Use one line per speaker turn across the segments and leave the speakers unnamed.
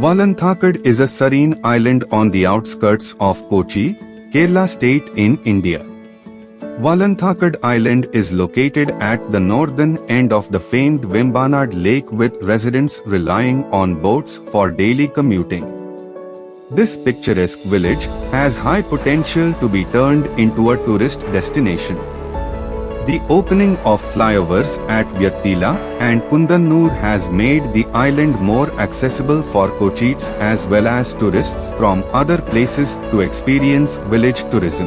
Valanthakad is a serene island on the outskirts of Kochi, Kerala state in India. Valanthakad Island is located at the northern end of the famed Vembanad lake with residents relying on boats for daily commuting. This picturesque village has high potential to be turned into a tourist destination. The opening of flyovers at Vyattila and Kundannur has made the island more accessible for Kochis as well as tourists from other places to experience village tourism.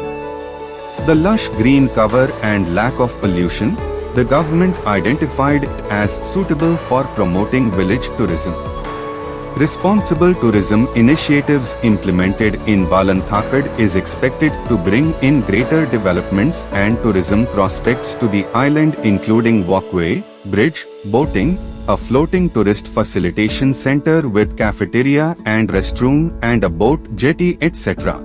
The lush green cover and lack of pollution, the government identified as suitable for promoting village tourism. Responsible tourism initiatives implemented in Valanthakad is expected to bring in greater developments and tourism prospects to the island, including walkway, bridge, boating, a floating tourist facilitation center with cafeteria and restroom and a boat jetty, etc.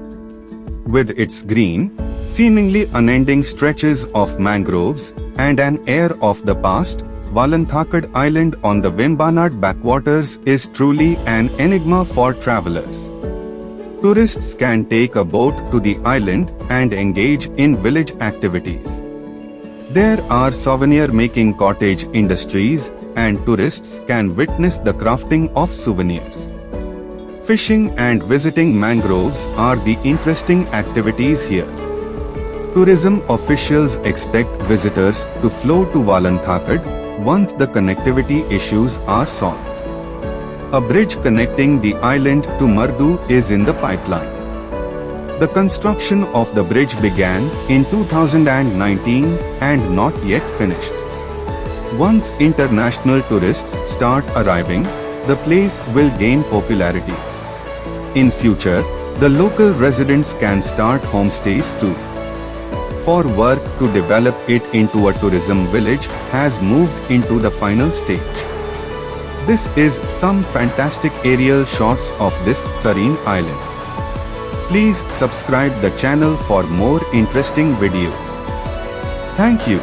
With its green, seemingly unending stretches of mangroves and an air of the past, Valanthakad Island on the Vembanad backwaters is truly an enigma for travelers. Tourists can take a boat to the island and engage in village activities. There are souvenir-making cottage industries and tourists can witness the crafting of souvenirs. Fishing and visiting mangroves are the interesting activities here. Tourism officials expect visitors to flow to Valanthakad once the connectivity issues are solved. A bridge connecting the island to Mardu is in the pipeline. The construction of the bridge began in 2019 and not yet finished. Once international tourists start arriving, the place will gain popularity. In future, the local residents can start homestays too. For work to develop it into a tourism village has moved into the final stage. This is some fantastic aerial shots of this serene island. Please subscribe the channel for more interesting videos. Thank you.